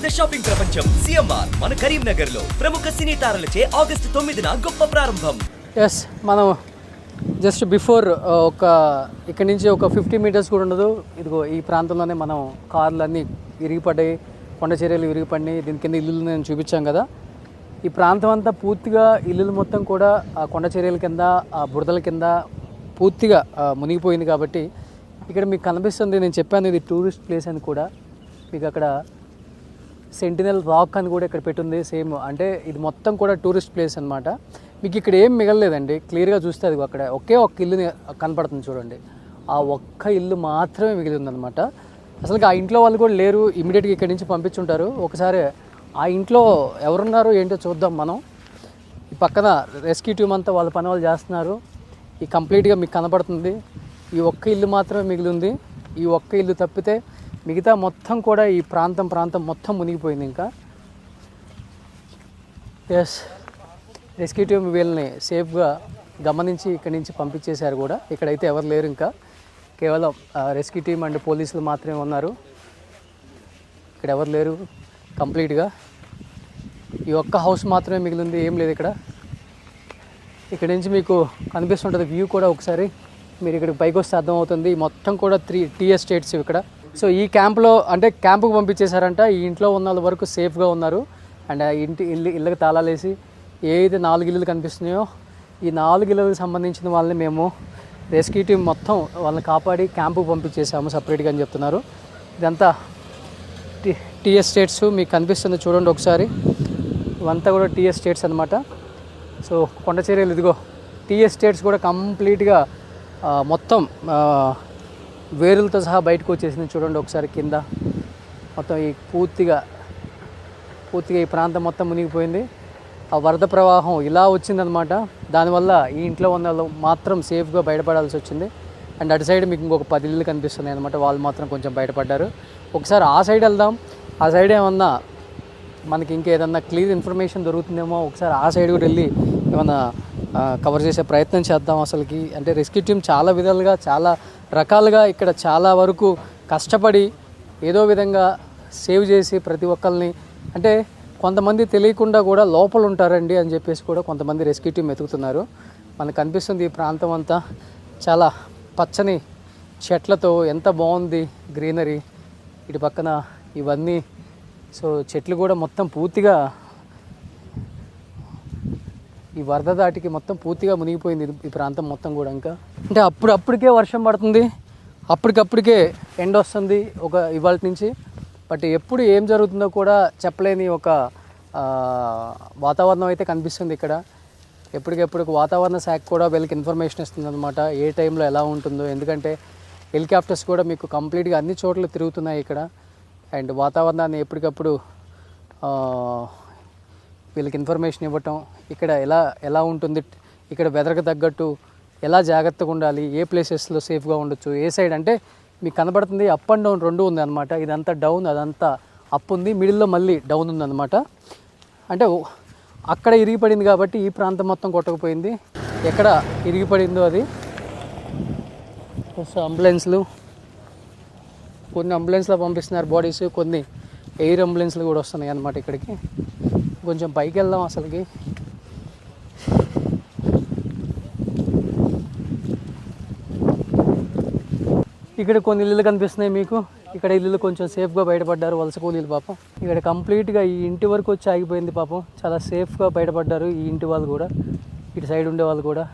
పెద్ద షాపింగ్ ప్రపంచం సిఎంఆర్ మన కరీంనగర్ లో ప్రముఖ సినీ తారలచే ఆగస్టు 9న గొప్ప ప్రారంభం. ఎస్, మనం జస్ట్ బిఫోర్ ఇక్కడి నుంచి ఒక 50 మీటర్స్ కూడా ఉండదు. ఇదిగో ఈ ప్రాంతంలోనే మనం కార్లు అన్నీ విరిగిపడ్డాయి, కొండ చర్యలు విరిగిపడినాయి. దీని కింద ఇల్లులు నేను చూపించాం కదా. ఈ ప్రాంతం అంతా పూర్తిగా ఇల్లులు మొత్తం కూడా ఆ కొండ చర్యల కింద, ఆ బురదల కింద పూర్తిగా మునిగిపోయింది. కాబట్టి ఇక్కడ మీకు కనిపిస్తుంది, నేను చెప్పాను ఇది టూరిస్ట్ ప్లేస్ అని కూడా. మీకు అక్కడ సెంటినల్ రాక్ అని కూడా ఇక్కడ పెట్టుంది సేమ్. అంటే ఇది మొత్తం కూడా టూరిస్ట్ ప్లేస్ అనమాట. మీకు ఇక్కడ ఏం మిగలలేదండి, క్లియర్గా చూస్తే అది అక్కడ ఒకే ఒక్క ఇల్లు కనపడుతుంది చూడండి. ఆ ఒక్క ఇల్లు మాత్రమే మిగిలి ఉందన్నమాట. అసలు ఆ ఇంట్లో వాళ్ళు కూడా లేరు, ఇమీడియట్గా ఇక్కడి నుంచి పంపించుంటారు. ఒకసారి ఆ ఇంట్లో ఎవరున్నారో ఏంటో చూద్దాం మనం. ఈ పక్కన రెస్క్యూ టీమ్ అంతా వాళ్ళ పని వాళ్ళు చేస్తున్నారు. ఈ కంప్లీట్గా మీకు కనపడుతుంది. ఈ ఒక్క ఇల్లు మాత్రమే మిగిలి ఉంది. ఈ ఒక్క ఇల్లు తప్పితే మిగతా మొత్తం కూడా ఈ ప్రాంతం మొత్తం మునిగిపోయింది. ఇంకా ఎస్, రెస్క్యూ టీమ్ వీళ్ళని సేఫ్గా గమనించి ఇక్కడి నుంచి పంపించేశారు కూడా. ఇక్కడైతే ఎవరు లేరు, ఇంకా కేవలం రెస్క్యూ టీమ్ అండ్ పోలీసులు మాత్రమే ఉన్నారు. ఇక్కడ ఎవరు లేరు కంప్లీట్గా. ఈ ఒక్క హౌస్ మాత్రమే మిగిలింది, ఏం లేదు ఇక్కడ. ఇక్కడ నుంచి మీకు కనిపిస్తుంటుంది వ్యూ కూడా. ఒకసారి మీరు ఇక్కడికి పైకి వస్తే అర్థమవుతుంది. మొత్తం కూడా 3 టీ ఎస్టేట్స్ ఇక్కడ. సో ఈ క్యాంప్లో అంటే క్యాంపుకు పంపించేశారంట. ఈ ఇంట్లో ఉన్న వాళ్ళ వరకు సేఫ్గా ఉన్నారు. అండ్ ఆ ఇళ్ళకి తాళాలేసి ఏదైతే 4 ఇల్లులు కనిపిస్తున్నాయో ఈ 4 ఇళ్ళకి సంబంధించిన వాళ్ళని మేము రెస్క్యూ టీమ్ మొత్తం వాళ్ళని కాపాడి క్యాంపుకు పంపించేసాము సపరేట్గా అని చెప్తున్నారు. ఇదంతా టీ ఎస్టేట్స్ మీకు కనిపిస్తుంది చూడండి ఒకసారి. ఇవంతా కూడా టీ ఎస్టేట్స్ అనమాట. సో కొండ చర్యలు ఇదిగో టీ ఎస్టేట్స్ కూడా కంప్లీట్గా మొత్తం వేరులతో సహా బయటకు వచ్చేసింది చూడండి ఒకసారి. కింద మొత్తం ఈ పూర్తిగా ఈ ప్రాంతం మొత్తం మునిగిపోయింది. ఆ వరద ప్రవాహం ఇలా వచ్చిందనమాట. దానివల్ల ఈ ఇంట్లో ఉన్న వాళ్ళు మాత్రం సేఫ్గా బయటపడాల్సి వచ్చింది. అండ్ అటు సైడ్ మీకు ఇంకొక 10 ఇళ్ళు కనిపిస్తున్నాయి అనమాట. వాళ్ళు మాత్రం కొంచెం బయటపడ్డారు. ఒకసారి ఆ సైడ్ వెళ్దాం. ఆ సైడ్ ఏమన్నా మనకి ఇంకేదన్నా క్లియర్ ఇన్ఫర్మేషన్ దొరుకుతుందేమో. ఒకసారి ఆ సైడ్ కూడా వెళ్ళి ఏమన్నా కవర్ చేసే ప్రయత్నం చేద్దాం. అసలుకి అంటే రెస్క్యూ టీమ్ చాలా విధాలుగా చాలా రకాలుగా ఇక్కడ చాలా వరకు కష్టపడి ఏదో విధంగా సేవ్ చేసి ప్రతి ఒక్కరిని, అంటే కొంతమంది తెలియకుండా కూడా లోపల ఉంటారండి అని చెప్పేసి కూడా కొంతమంది రెస్క్యూ టీమ్ వెతుకుతున్నారు. మనకు కనిపిస్తుంది ఈ ప్రాంతం అంతా చాలా పచ్చని చెట్లతో ఎంత బాగుంది గ్రీనరీ. ఇటు పక్కన ఇవన్నీ సో చెట్లు కూడా మొత్తం పూర్తిగా ఈ వరద దాటికి మొత్తం పూర్తిగా మునిగిపోయింది ఈ ప్రాంతం మొత్తం కూడా. ఇంకా అంటే అప్పటికే వర్షం పడుతుంది, అప్పటికప్పటికే ఎండ వస్తుంది ఇవాళ నుంచి. బట్ ఎప్పుడు ఏం జరుగుతుందో కూడా చెప్పలేని ఒక వాతావరణం అయితే కనిపిస్తుంది ఇక్కడ. ఎప్పటికెప్పుడు వాతావరణ శాఖ కూడా వీళ్ళకి ఇన్ఫర్మేషన్ ఇస్తుంది అనమాట, ఏ టైంలో ఎలా ఉంటుందో. ఎందుకంటే హెలికాప్టర్స్ కూడా మీకు కంప్లీట్గా అన్ని చోట్ల తిరుగుతున్నాయి ఇక్కడ. అండ్ వాతావరణాన్ని ఎప్పటికప్పుడు వీళ్ళకి ఇన్ఫర్మేషన్ ఇవ్వటం, ఇక్కడ ఎలా ఉంటుంది, ఇక్కడ వెదర్కి తగ్గట్టు ఎలా జాగ్రత్తగా ఉండాలి, ఏ ప్లేసెస్లో సేఫ్గా ఉండొచ్చు, ఏ సైడ్. అంటే మీకు కనబడుతుంది అప్ అండ్ డౌన్ 2 ఉంది అనమాట. ఇదంతా డౌన్, అదంతా అప్ ఉంది, మిడిల్లో మళ్ళీ డౌన్ ఉందన్నమాట. అంటే అక్కడ ఇరిగిపడింది కాబట్టి ఈ ప్రాంతం మొత్తం కొట్టకపోయింది. ఎక్కడ ఇరిగిపడిందో అది. అంబులెన్స్లు, కొన్ని అంబులెన్స్లో పంపిస్తున్నారు బాడీస్, కొన్ని ఎయిర్ అంబులెన్స్లు కూడా వస్తున్నాయి అన్నమాట ఇక్కడికి. కొంచెం పైకి వెళ్దాం అసలుకి. ఇక్కడ కొన్ని ఇల్లులు కనిపిస్తున్నాయి మీకు. ఇక్కడ ఇల్లులు కొంచెం సేఫ్గా బయటపడ్డారు వలస కూలీలు పాపం. ఇక్కడ కంప్లీట్గా ఈ ఇంటి వరకు వచ్చి ఆగిపోయింది పాపం. చాలా సేఫ్గా బయటపడ్డారు ఈ ఇంటి వాళ్ళు కూడా, ఇటు సైడ్ ఉండే వాళ్ళు కూడా.